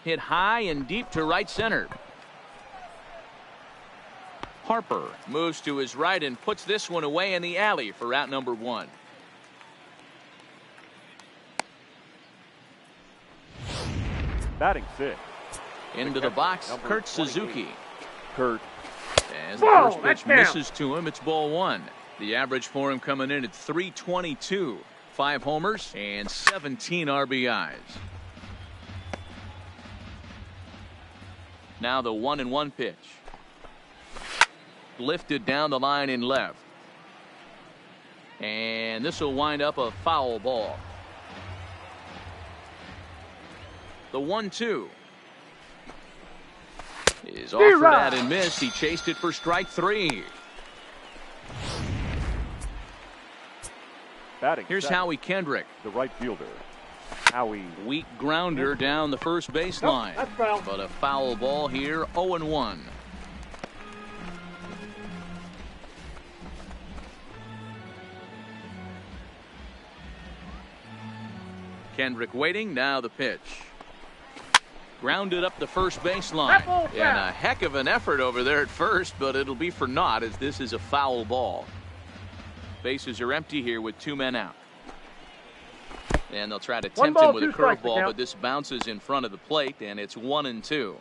hit high and deep to right center. Harper moves to his right and puts this one away in the alley for out number 1. Batting 6. Into the box, Kurt Suzuki. Kurt. As the first pitch misses to him, it's ball 1. The average for him coming in at .322. 5 homers and 17 RBIs. Now the 1-1 pitch. Lifted down the line in left. And this will wind up a foul ball. The 1-2 is offered at and missed. He chased it for strike 3. Batting Here's 7. Howie Kendrick. The right fielder. Howie. Weak grounder down the first baseline. But a foul ball here, 0-1. Kendrick waiting, now the pitch. Grounded up the first baseline. And a heck of an effort over there at first, but it'll be for naught as this is a foul ball. Bases are empty here with 2 men out. And they'll try to tempt him with a curveball, but this bounces in front of the plate, and it's 1-2.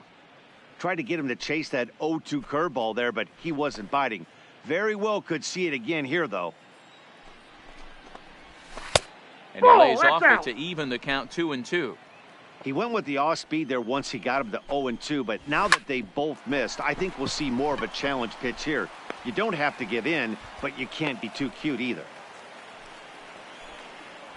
Tried to get him to chase that 0-2 curveball there, but he wasn't biting. Very well could see it again here, though. And he lays off it to even the count 2-2. He went with the off speed there once he got him to 0-2, but now that they both missed, I think we'll see more of a challenge pitch here. You don't have to give in, but you can't be too cute either.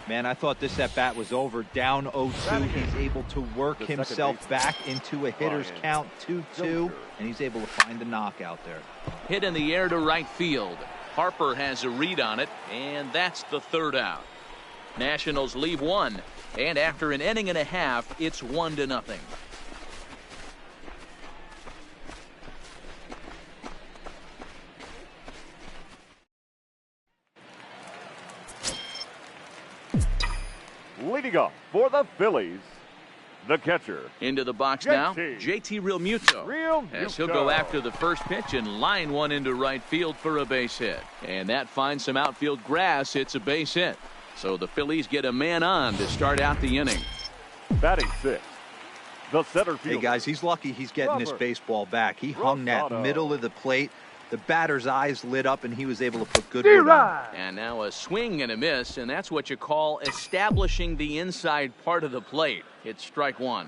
Man, I thought this at bat was over. Down 0-2. He's able to work himself back into a hitter's count 2-2, and he's able to find the knockout there. Hit in the air to right field. Harper has a read on it, and that's the 3rd out. Nationals leave 1, and after an inning and a half, it's 1-0. Leading off for the Phillies, the catcher. Into the box now, JT Realmuto. As he'll go after the first pitch and line one into right field for a base hit. And that finds some outfield grass. It's a base hit. So the Phillies get a man on to start out the inning. Batting 6, the center fielder. Hey, guys, he's lucky he's getting this baseball back. He hung that middle of the plate. The batter's eyes lit up, and he was able to put good wood on. And now a swing and a miss, and that's what you call establishing the inside part of the plate. It's strike 1.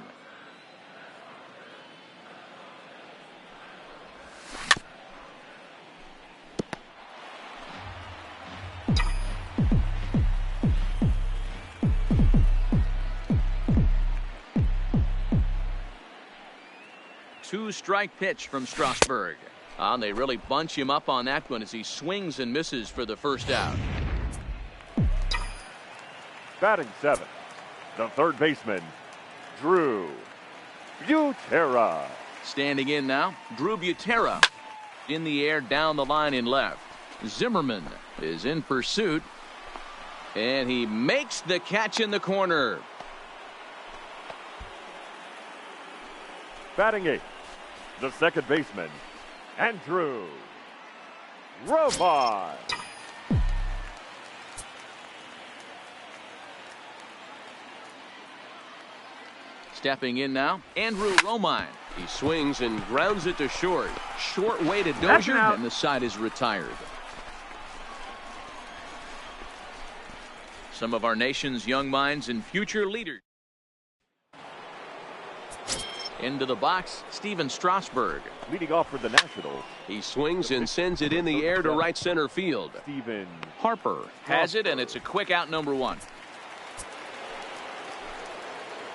Two-strike pitch from Strasburg. They really bunch him up on that one as he swings and misses for the first out. Batting 7, the third baseman, Drew Butera. Standing in now, Drew Butera. In the air down the line in left. Zimmerman is in pursuit. And he makes the catch in the corner. Batting 8, the second baseman, Andrew Romine. Stepping in now, Andrew Romine. He swings and grounds it to short. Short way to Dozier, and the side is retired. Some of our nation's young minds and future leaders. Into the box, Steven Strasburg. Leading off for the Nationals. He swings and sends it in the air to right center field. Steven Harper has it, and it's a quick out, number 1.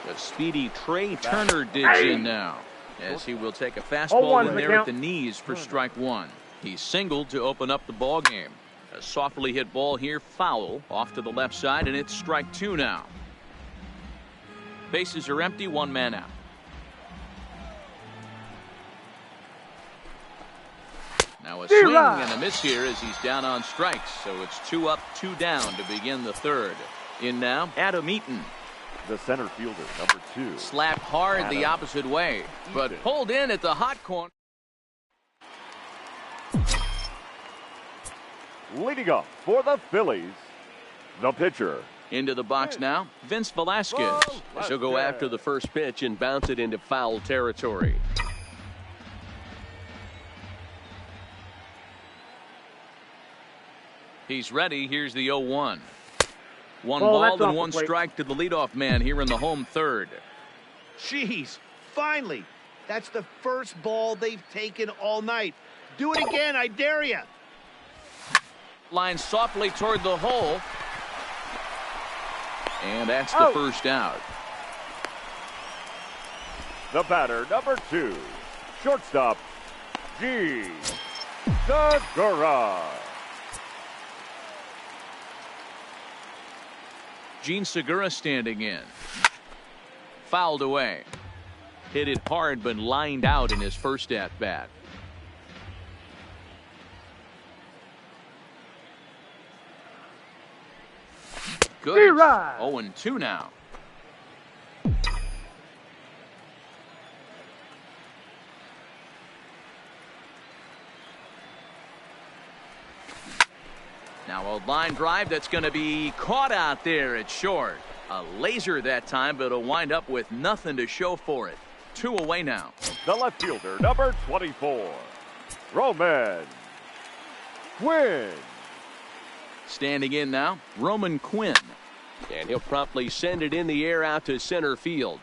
The speedy Trey Turner digs in now, as he will take a fastball in there at the knees for strike 1. He singled to open up the ball game. A softly hit ball here, foul, off to the left side, and it's strike 2 now. Bases are empty, 1 man out. Now a swing and a miss here as he's down on strikes. So it's 2 up, 2 down to begin the third. In now, Adam Eaton. The center fielder, number 2. Slapped hard the opposite way, but pulled in at the hot corner. Leading up for the Phillies, the pitcher. Into the box now, Vince Velasquez. He'll go after the first pitch and bounce it into foul territory. He's ready. Here's the 0-1. One ball and one strike to the leadoff man here in the home third. Jeez, finally. That's the first ball they've taken all night. Do it again, I dare you. Line softly toward the hole. And that's the first out. The batter, number 2. Shortstop, G. Segura. Gene Segura standing in. Fouled away. Hit it hard but lined out in his first at-bat. Good. 0-2 now. Now a line drive that's going to be caught out there at short. A laser that time, but it'll wind up with nothing to show for it. 2 away now. The left fielder, number 24, Roman Quinn. Standing in now, Roman Quinn. And he'll promptly send it in the air out to center field.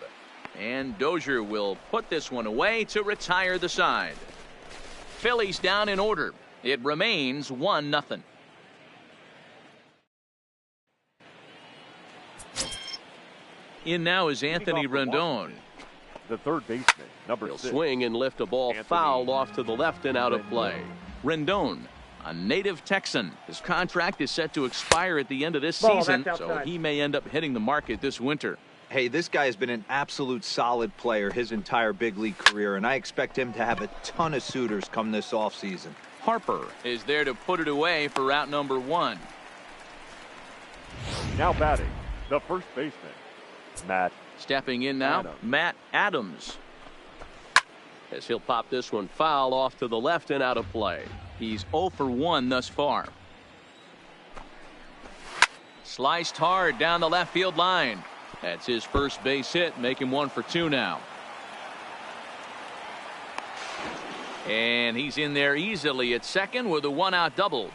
And Dozier will put this one away to retire the side. Phillies down in order. It remains 1-0. In now is Anthony Rendon. The third baseman, number 6. He'll swing and lift a ball fouled off to the left and out of play. Rendon, a native Texan. His contract is set to expire at the end of this season, so he may end up hitting the market this winter. Hey, this guy has been an absolute solid player his entire big league career, and I expect him to have a ton of suitors come this offseason. Harper is there to put it away for route number 1. Now batting, the first baseman, Matt. Stepping in now, Matt Adams. As he'll pop this one foul off to the left and out of play. He's 0 for 1 thus far. Sliced hard down the left field line. That's his first base hit, make him 1 for 2 now. And he's in there easily at second with a 1-out double.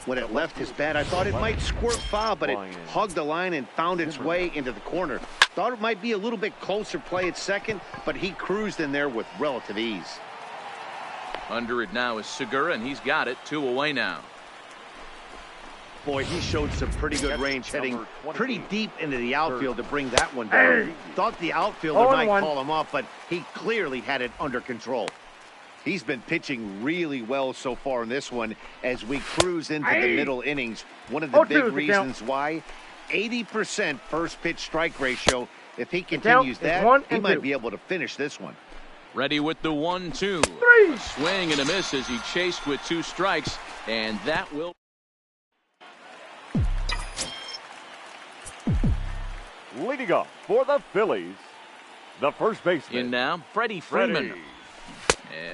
When it left his bat, I thought it might squirt foul, but it hugged the line and found its way into the corner. Thought it might be a little bit closer play at second, but he cruised in there with relative ease. Under it now is Segura, and he's got it. 2 away now. Boy, he showed some pretty good range, heading pretty deep into the outfield to bring that one down. Thought the outfielder might call him off, but he clearly had it under control. He's been pitching really well so far in this one as we cruise into the middle innings. One of the big reasons why, 80% first pitch strike ratio. If he continues that, he might be able to finish this one. Ready with the 1-2. A swing and a miss as he chased with 2 strikes, and that will. Leading up for the Phillies, the first baseman. In now, Freddie Freeman.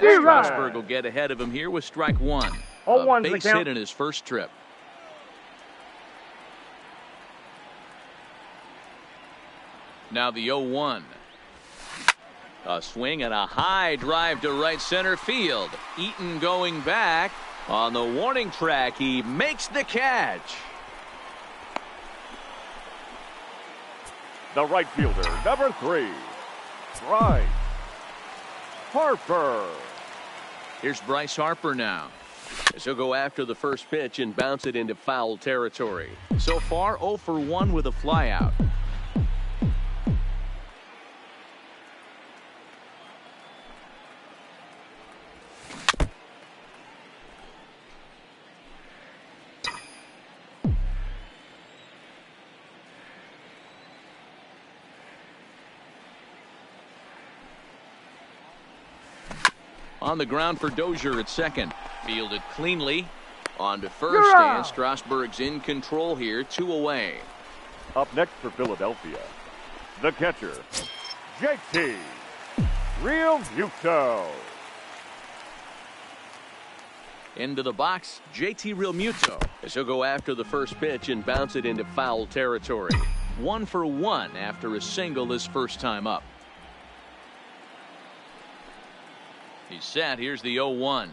And Strasburg will get ahead of him here with strike 1. A base hit in his first trip. Now the 0-1. A swing and a high drive to right center field. Eaton going back on the warning track. He makes the catch. The right fielder, number 3, Bryce Harper. Here's Bryce Harper now. As he'll go after the first pitch and bounce it into foul territory. So far, 0 for 1 with a flyout. On the ground for Dozier at second. Fielded cleanly. On to first, and Strasburg's in control here. 2 away. Up next for Philadelphia, The catcher, JT Realmuto. Into the box, JT Realmuto, as he'll go after the first pitch and bounce it into foul territory. 1 for 1 after a single his first time up. He's set. Here's the 0-1.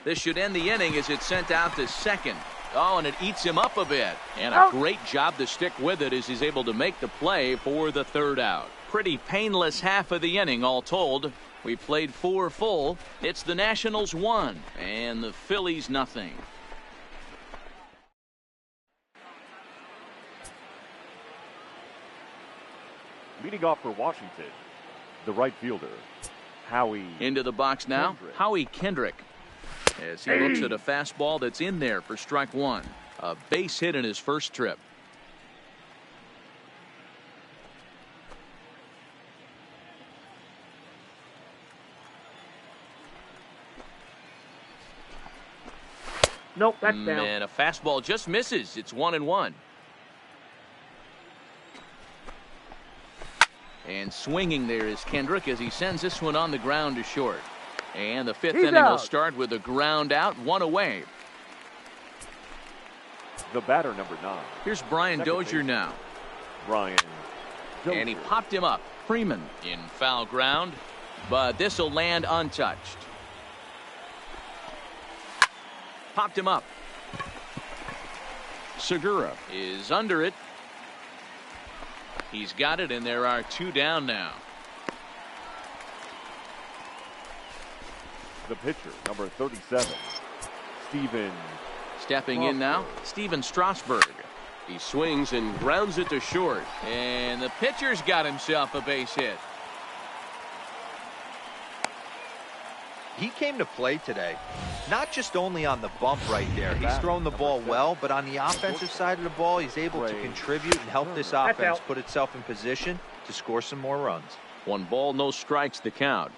This should end the inning as it's sent out to second. Oh, and it eats him up a bit. And a great job to stick with it as he's able to make the play for the third out. Pretty painless half of the inning all told. We played 4 full. It's the Nationals 1 and the Phillies nothing. Leading off for Washington, the right fielder, Howie. Into the box now, Kendrick. Howie Kendrick. As he looks at a fastball that's in there for strike 1. A base hit in his first trip. Nope, that's down. And a fastball just misses. It's 1-1. And swinging there is Kendrick as he sends this one on the ground to short. And the 5th inning will start with a ground out, 1 away. The batter, number 9. Here's Brian Dozier now. Brian Dozier. And he popped him up. Freeman in foul ground, but this will land untouched. Popped him up. Segura is under it. He's got it, and there are 2 down now. The pitcher, number 37, Steven. Stepping in now, Steven Strasburg. He swings and grounds it to short. And the pitcher's got himself a base hit. He came to play today, not just only on the bump right there. He's thrown the ball well, but on the offensive side of the ball, he's able to contribute and help this offense put itself in position to score some more runs. 1 ball, no strikes, the count.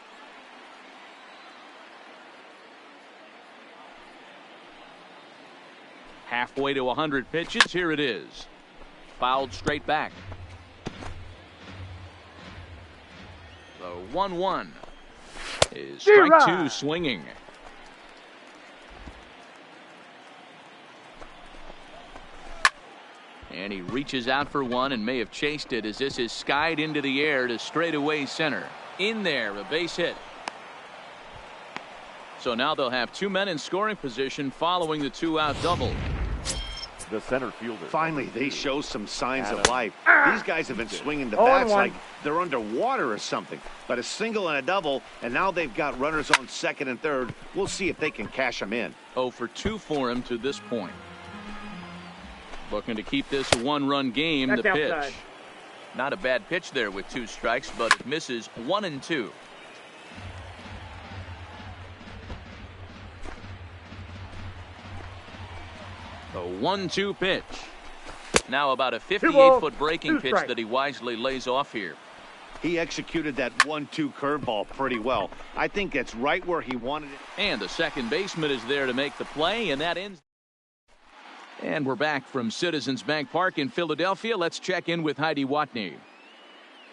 Halfway to 100 pitches. Here it is. Fouled straight back. The 1-1 is strike 2 swinging. And he reaches out for one and may have chased it as this is skied into the air to straightaway center. In there, a base hit. So now they'll have 2 men in scoring position following the 2-out double. The center fielder. Finally, they show some signs of life. These guys have been swinging the bats like they're underwater or something. But a single and a double, and now they've got runners on second and third. We'll see if they can cash them in. 0 for 2 for him to this point. Looking to keep this a 1-run game. That's the pitch. outside. Not a bad pitch there with 2 strikes, but it misses 1-2. The 1-2 pitch. Now about a 58-foot breaking pitch that he wisely lays off here. He executed that 1-2 curveball pretty well. I think that's right where he wanted it. And the second baseman is there to make the play, and that ends. And we're back from Citizens Bank Park in Philadelphia. Let's check in with Heidi Watney.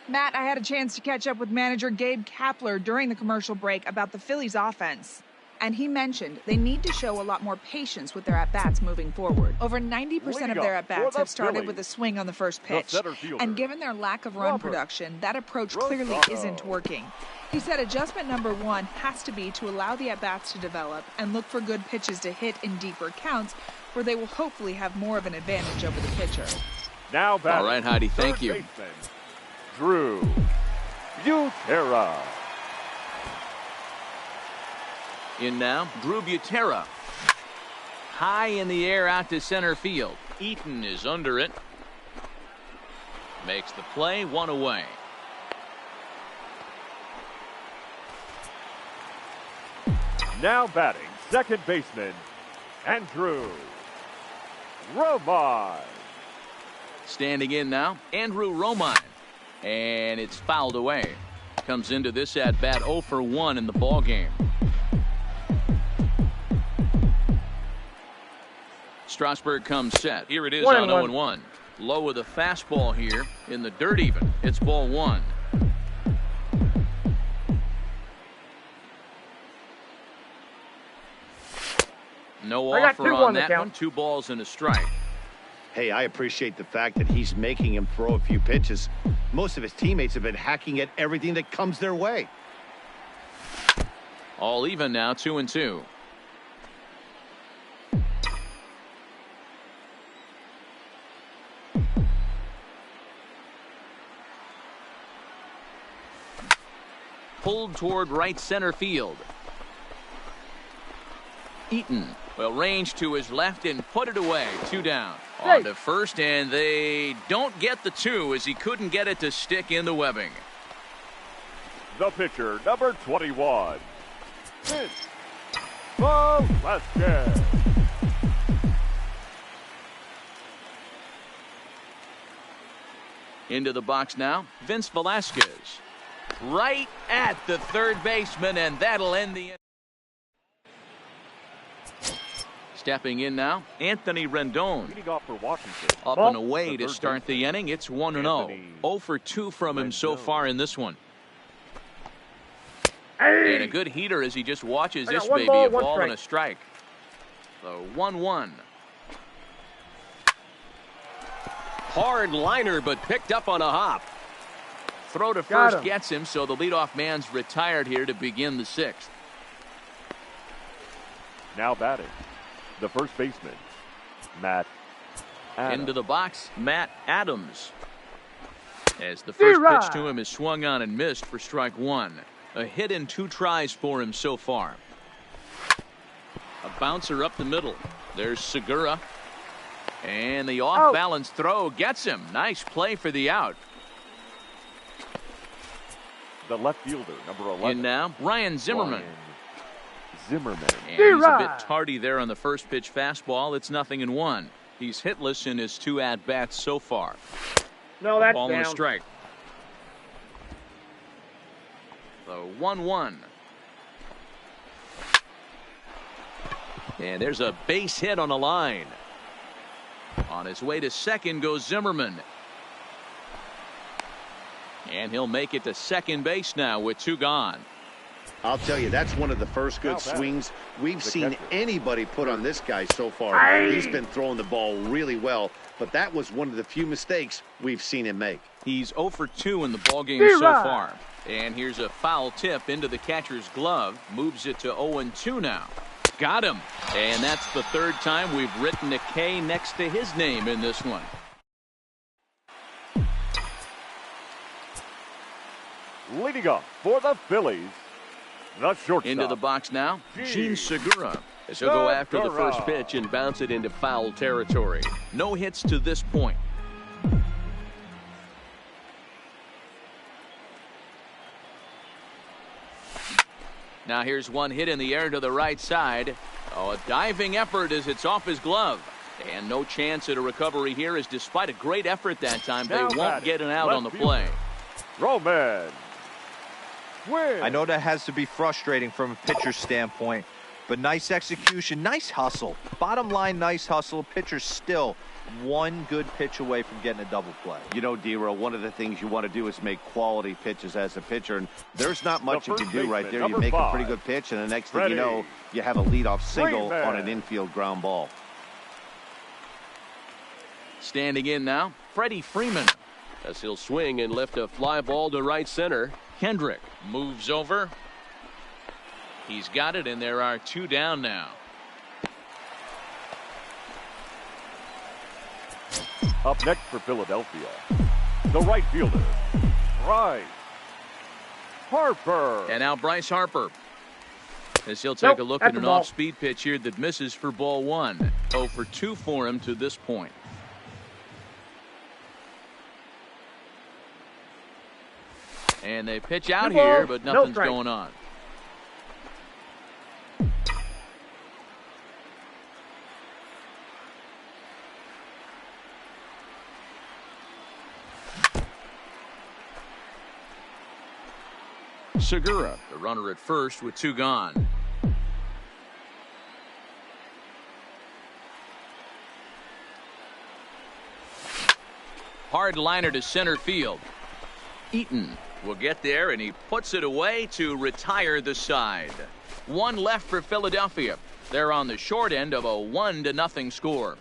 Matt, I had a chance to catch up with manager Gabe Kapler during the commercial break about the Phillies offense. And he mentioned they need to show a lot more patience with their at-bats moving forward. Over 90% of their at-bats have started with a swing on the first pitch. And given their lack of run production, that approach clearly isn't working. He said adjustment number 1 has to be to allow the at-bats to develop and look for good pitches to hit in deeper counts where they will hopefully have more of an advantage over the pitcher. Now back. All right, Heidi, thank you. Baseman, Drew Butera. In now, Drew Butera. High in the air out to center field. Eaton is under it. Makes the play, 1 away. Now batting, second baseman, Andrew Romine. Standing in now, Andrew Romine. And it's fouled away. Comes into this at-bat 0 for 1 in the ballgame. Strasburg comes set. Here it is on 0-1. Low with a fastball here. in the dirt even. It's ball one. No offer on that one. 2 balls and a strike. Hey, I appreciate the fact that he's making him throw a few pitches. Most of his teammates have been hacking at everything that comes their way. All even now, 2-2. Pulled toward right center field. Eaton will range to his left and put it away. 2 down. On to first, and they don't get the 2 as he couldn't get it to stick in the webbing. The pitcher, number 21. Vince Velasquez. Into the box now, Vince Velasquez. Right at the third baseman, and that'll end the inning. Stepping in now, Anthony Rendon. Leading off for Washington. Up and away to start the inning. It's 1-0. 0 for 2 from him so far in this one. And a good heater as he just watches this baby, a ball and a strike. So 1-1. Hard liner, but picked up on a hop. Throw to first gets him, so the leadoff man's retired here to begin the 6th. Now batting, the first baseman, Matt Adams. Into the box, Matt Adams. As the first pitch to him is swung on and missed for strike 1. A hit in 2 tries for him so far. A bouncer up the middle. There's Segura. And the off-balance throw gets him. Nice play for the out. The left fielder, number 11. In now, Ryan Zimmerman. And he's a bit tardy there on the first pitch fastball. It's 0-1. He's hitless in his 2 at-bats so far. No, that's ball down. and a strike. So 1-1. And there's a base hit on a line. On his way to second goes Zimmerman. And he'll make it to second base now with 2 gone. I'll tell you, that's one of the first good swings we've seen anybody put on this guy so far. He's been throwing the ball really well, but that was one of the few mistakes we've seen him make. He's 0 for 2 in the ballgame so far. And here's a foul tip into the catcher's glove. Moves it to 0-2 now. Got him. And that's the 3rd time we've written a K next to his name in this one. Leading up for the Phillies, the shortstop. Into the box now, Gene Segura. As he'll go after the first pitch and bounce it into foul territory. No hits to this point. Now here's one hit in the air to the right side. Oh, a diving effort as it's off his glove. And no chance at a recovery here, as despite a great effort that time, they won't get an out on the play. Roman. I know that has to be frustrating from a pitcher's standpoint, but nice execution, nice hustle. Bottom line, nice hustle. Pitcher's still 1 good pitch away from getting a double play. You know, D-Row, one of the things you want to do is make quality pitches as a pitcher, and there's not much you can do right there. You make a pretty good pitch, and the next thing you know, you have a leadoff single on an infield ground ball. Standing in now, Freddie Freeman. As he'll swing and lift a fly ball to right center. Kendrick moves over. He's got it, and there are 2 down now. Up next for Philadelphia, the right fielder, Bryce Harper. And now Bryce Harper, as he'll take a look at an off-speed pitch here that misses for ball 1. 0 for 2 for him to this point. And they pitch out here, but nothing's going on. Segura, the runner at first with 2 gone. Hard liner to center field. Eaton will get there, and he puts it away to retire the side. One left for Philadelphia. They're on the short end of a 1-0 score.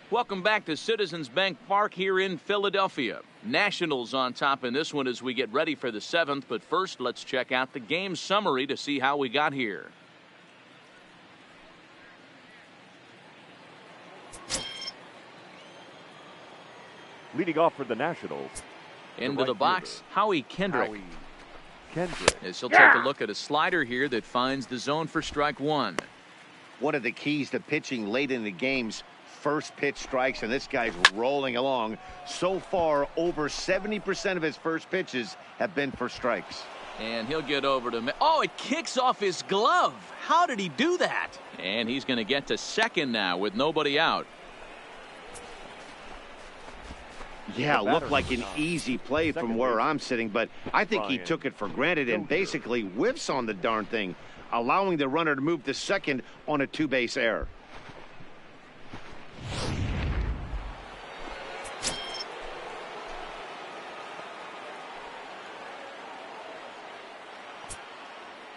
Welcome back to Citizens Bank Park here in Philadelphia. Nationals on top in this one as we get ready for the 7th. But first, let's check out the game summary to see how we got here. Leading off for the Nationals. Into the box, Howie Kendrick. As he'll take a look at a slider here that finds the zone for strike one. One of the keys to pitching late in the game's first pitch strikes, and this guy's rolling along. So far, over 70% of his first pitches have been for strikes. And he'll get over to... Oh, it kicks off his glove. How did he do that? And he's going to get to second now with nobody out. Yeah, looked like an easy play from where I'm sitting, but I think he took it for granted and basically whiffs on the darn thing, allowing the runner to move to second on a two-base error.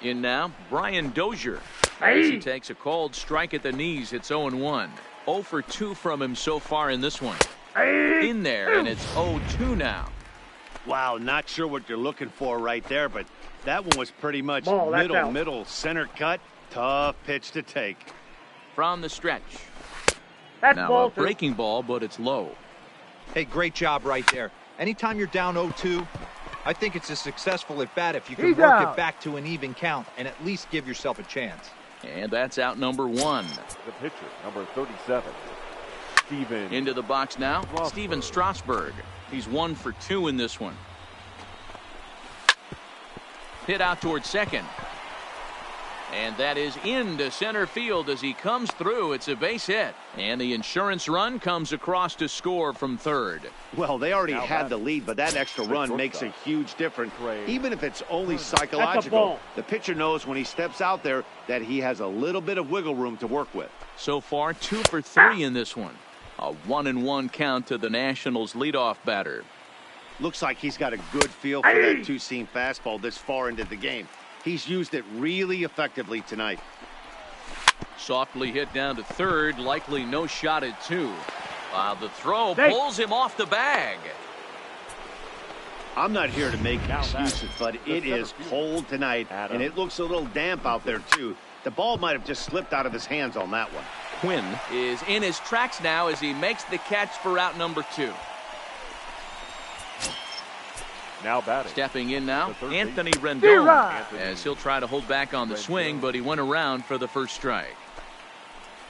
In now, Brian Dozier. As he takes a called strike at the knees, it's 0-1. 0 for 2 from him so far in this one. In there, and it's 0-2 now. Wow, not sure what you're looking for right there, but that one was pretty much middle, center cut. Tough pitch to take. From the stretch. That's now ball a breaking ball, but it's low. Hey, great job right there. Anytime you're down 0-2, I think it's a successful at bat if you can work it back to an even count and at least give yourself a chance. And that's out number 1. The pitcher, number 37. Steven. Into the box now, Steven Strasburg. He's 1 for 2 in this one. Hit out towards second. And that is into center field as he comes through. It's a base hit. And the insurance run comes across to score from third. Well, they already had the lead, but that extra run makes a huge difference, even if it's only psychological. The pitcher knows when he steps out there that he has a little bit of wiggle room to work with. So far, 2 for 3 in this one. A 1-1 count to the Nationals leadoff batter. Looks like he's got a good feel for that two-seam fastball this far into the game. He's used it really effectively tonight. Softly hit down to third, likely no shot at 2. The throw pulls him off the bag. I'm not here to make excuses, but it is cold tonight, and it looks a little damp out there, too. The ball might have just slipped out of his hands on that one. Quinn is in his tracks now as he makes the catch for out number 2. Now batting. Stepping in now, Anthony Rendon, as he'll try to hold back on the swing, but he went around for the first strike.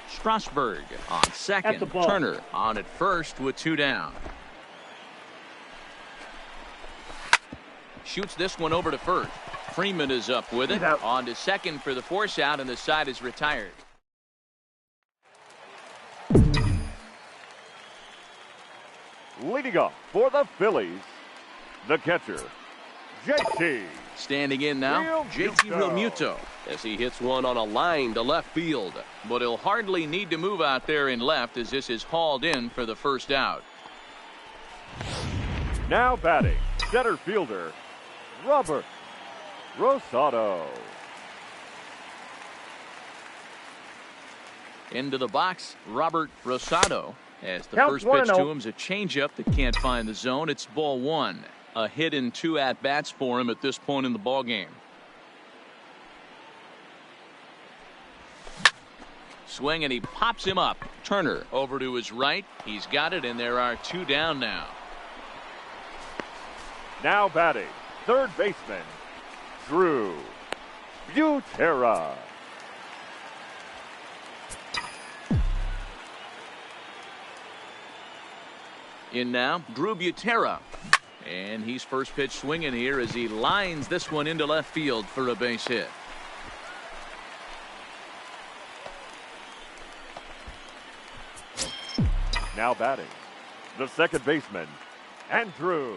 Strasburg on second. Turner on at first with 2 down. Shoots this one over to first. Freeman is up with it. On to second for the force out, and the side is retired. Leading off for the Phillies, the catcher, JT. Standing in now, JT Realmuto, as he hits one on a line to left field. But he'll hardly need to move out there in left as this is hauled in for the first out. Now batting, center fielder, Robert Rosado. Into the box, Robert Rosado. As the first pitch to him is a changeup that can't find the zone. It's ball 1. A hit in 2 at-bats for him at this point in the ballgame. Swing, and he pops him up. Turner over to his right. He's got it, and there are 2 down now. Now batting, third baseman, Drew Butera. In now, Drew Butera. And he's first pitch swinging here as he lines this one into left field for a base hit. Now batting, the second baseman, Andrew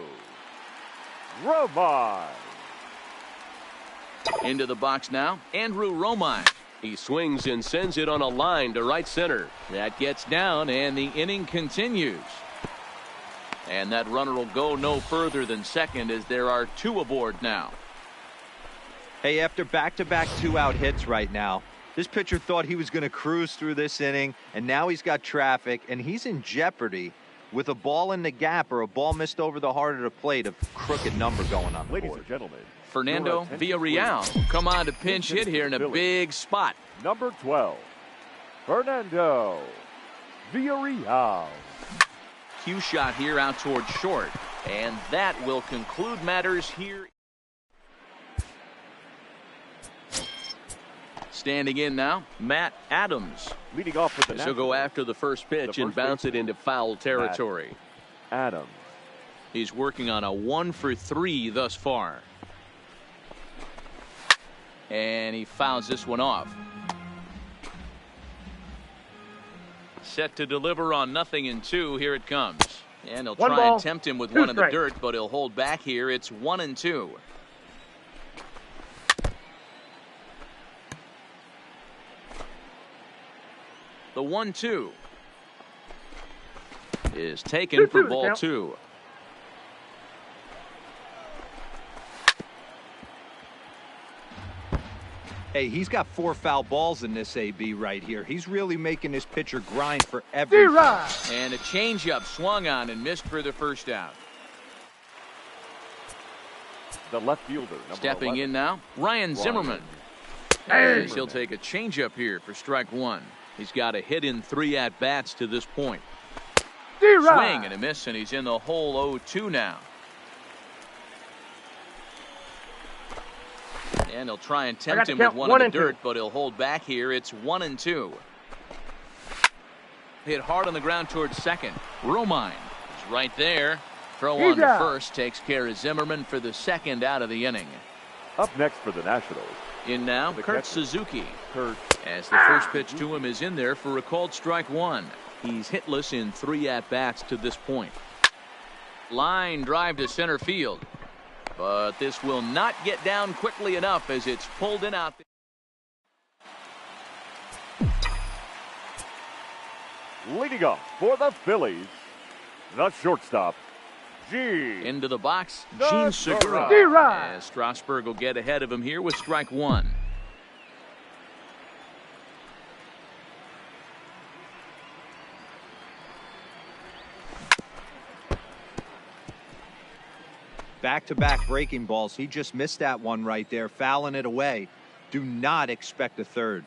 Romine. Into the box now, Andrew Romine. He swings and sends it on a line to right center. That gets down, and the inning continues. And that runner will go no further than second as there are 2 aboard now. Hey, after back-to-back 2-out hits right now, this pitcher thought he was going to cruise through this inning, and now he's got traffic, and he's in jeopardy with a ball in the gap or a ball missed over the heart of the plate, a crooked number going on the Ladies board. and gentlemen, Fernando Villarreal come on to pinch hit here in a big spot. number 12, Fernando Villarreal. Cue shot here out toward short, and that will conclude matters here. Standing in now, Matt Adams. Leading off with the He'll go after the first pitch and bounce it into foul territory. Adams. He's working on a 1 for 3 thus far. And he fouls this one off. Set to deliver on 0-2. Here it comes. And he'll try and tempt him with 1 in the dirt, but he'll hold back here. It's 1-2. The 1-2 is taken for ball 2. Hey, he's got 4 foul balls in this AB right here. He's really making this pitcher grind for everything. And a changeup swung on and missed for the first out. The left fielder. Stepping 11. in now, Ryan Zimmerman. As he'll take a changeup here for strike 1. He's got a hit in 3 at-bats to this point. Swing and a miss, and he's in the hole 0-2 now. And he'll try and tempt him with 1 in the dirt, but he'll hold back here. It's 1-2. Hit hard on the ground towards second. Romine is right there. Throw on to first takes care of Zimmerman for the second out of the inning. Up next for the Nationals. In now, The Kurt catcher. Suzuki. Kurt. As the first pitch to him is in there for a called strike 1. He's hitless in 3 at-bats to this point. Line drive to center field. But this will not get down quickly enough as it's pulled in out. Leading up for the Phillies, the shortstop, Gene. Into the box, The Gene Segura. D-Rod. As Strasburg will get ahead of him here with strike 1. Back-to-back breaking balls. He just missed that one right there, fouling it away. Do not expect a third.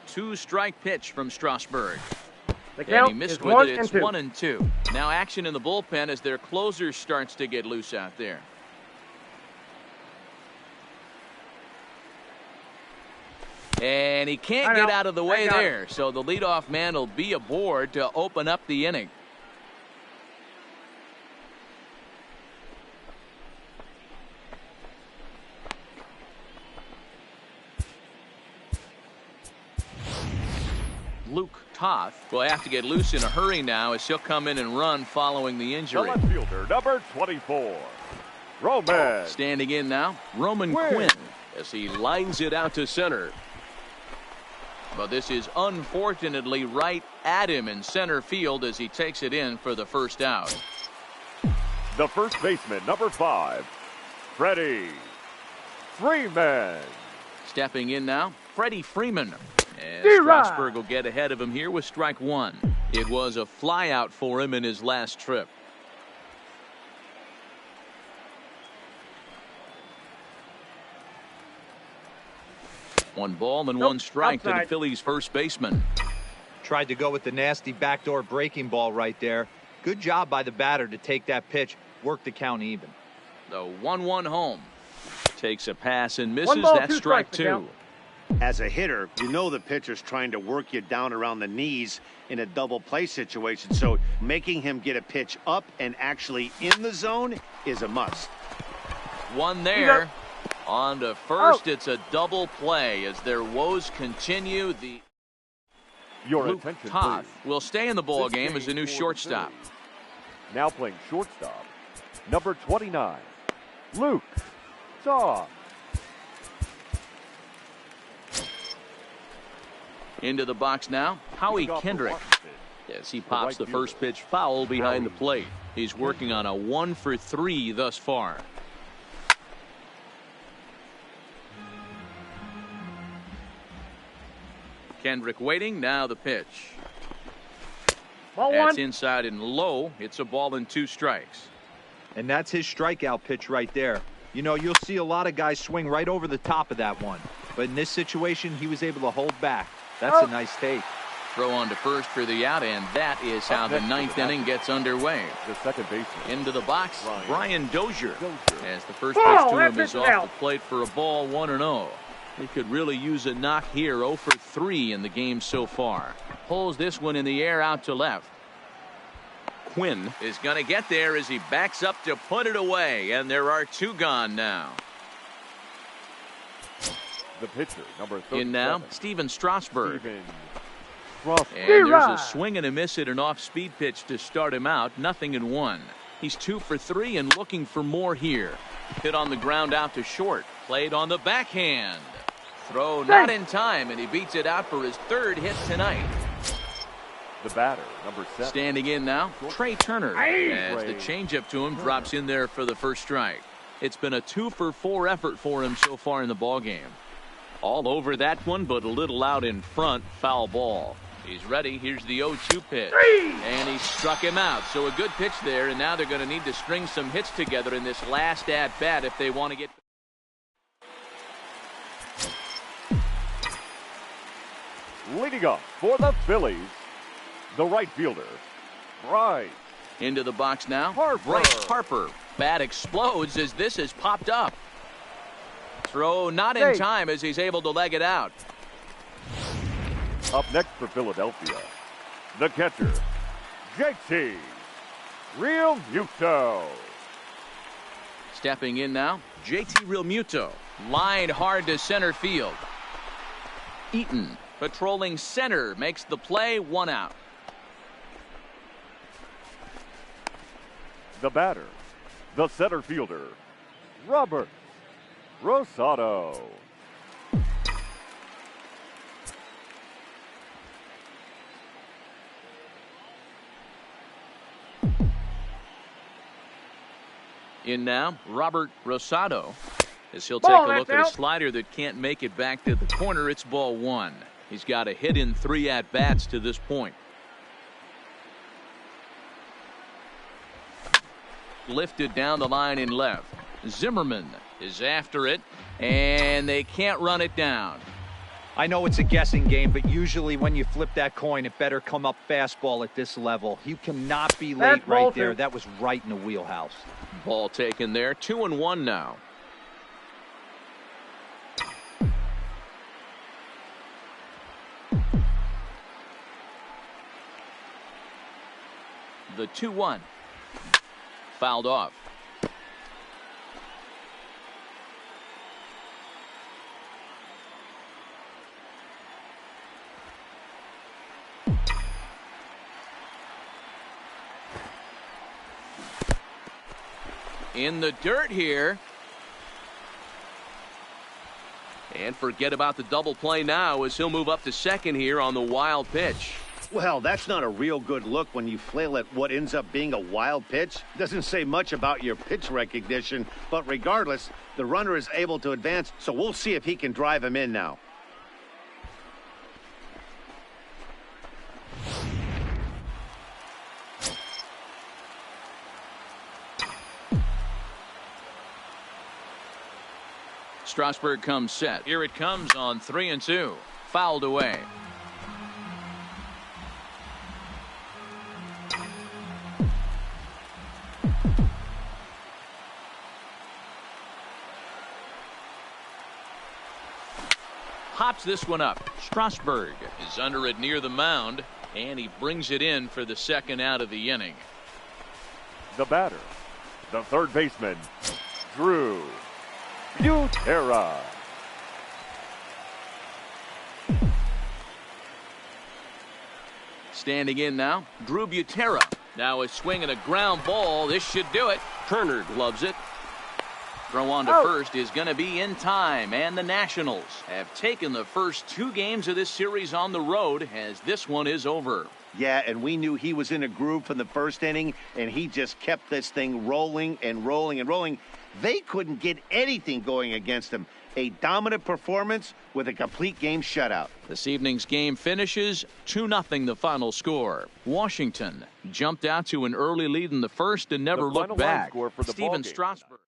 2-strike pitch from Strasburg. The And count he missed is with 1 it. and It's 2. 1-2. Now action in the bullpen as their closer starts to get loose out there. And he can't get out of the way there. So the leadoff man will be aboard to open up the inning. Luke Toth will have to get loose in a hurry now as he'll come in and run following the The injury. left fielder, number 24, Roman. Standing in now, Roman Quinn. Quinn. As he lines it out to center. But this is unfortunately right at him in center field as he takes it in for the first out. The first baseman, number 5, Freddie Freeman. Stepping in now, Freddie Freeman. As Strasburg will get ahead of him here with strike 1. It was a flyout for him in his last trip. One ball and 1 strike to the Phillies first baseman. Tried to go with the nasty backdoor breaking ball right there. Good job by the batter to take that pitch, work the count even. The 1-1 home. Takes a pass and misses. That's strike 2. As a hitter, you know the pitcher's trying to work you down around the knees in a double play situation. So making him get a pitch up and actually in the zone is a must. One there. On to first. It's a double play as their woes continue. The Your Luke attention, Toth please. will stay in the ball This game as the new for the shortstop. Phillies. Now playing shortstop, number 29, Luke Saw. Into the box now, Howie Kendrick. As he pops the first pitch foul behind the plate. He's working on a 1 for 3 thus far. Kendrick waiting, now the pitch. That's inside and low. It's a ball and 2 strikes. And that's his strikeout pitch right there. You know, you'll see a lot of guys swing right over the top of that one. But in this situation, he was able to hold back. That's a nice take. Throw on to first for the out, and that is how the 9th inning gets underway. The second baseman. Into the box, Brian Dozier. As the first pitch to him is off the plate for a ball, 1-0. He could really use a knock here. 0 for 3 in the game so far. Pulls this one in the air out to left. Quinn is going to get there as he backs up to put it away, and there are 2 gone now. The pitcher, number 37. In now, Steven Strasburg. And there's a swing and a miss at an off-speed pitch to start him out. 0-1. He's 2 for 3 and looking for more here. Hit on the ground out to short. Played on the backhand. Throw not in time, and he beats it out for his 3rd hit tonight. The batter, number 7. Standing in now, Trey Turner. As the changeup to him drops in there for the first strike. It's been a 2 for 4 effort for him so far in the ballgame. All over that one, but a little out in front. Foul ball. He's ready. Here's the 0-2 pitch. And he struck him out. So a good pitch there, and now they're going to need to string some hits together in this last at-bat if they want to get... Leading up for the Phillies, the right fielder, Bryce. Into the box now, Harper. Bryce Harper. Bat explodes as this has popped up. Throw not in time as he's able to leg it out. Up next for Philadelphia, the catcher, JT Realmuto. Stepping in now, JT Realmuto. Lined hard to center field. Eaton patrolling center makes the play, 1 out. The batter, the center fielder, Robert Rosado. In now, Robert Rosado. As he'll take a look at a slider that can't make it back to the corner. It's ball 1. He's got a hit in 3 at-bats to this point. Lifted down the line in left. Zimmerman is after it, and they can't run it down. I know it's a guessing game, but usually when you flip that coin, it better come up fastball at this level. You cannot be late right there. That was right in the wheelhouse. Ball taken there. 2-1 now. The 2-1. Fouled off. In the dirt here. And forget about the double play now as he'll move up to second here on the wild pitch. Well, that's not a real good look when you flail at what ends up being a wild pitch. Doesn't say much about your pitch recognition, but regardless, the runner is able to advance, so we'll see if he can drive him in now. Strasburg comes set. Here it comes on 3-2. Fouled away. Pops this one up. Strasburg is under it near the mound, and he brings it in for the 2nd out of the inning. The batter, the third baseman, Drew Butera. Standing in now, Drew Butera. Now a swing and a ground ball. This should do it. Turner gloves it. Throw on to first is going to be in time, and the Nationals have taken the first 2 games of this series on the road as this one is over. Yeah, and we knew he was in a groove from the first inning, and he just kept this thing rolling and rolling and rolling. They couldn't get anything going against him. A dominant performance with a complete game shutout. This evening's game finishes 2-0 the final score. Washington jumped out to an early lead in the first and never looked back. Steven Strasburg.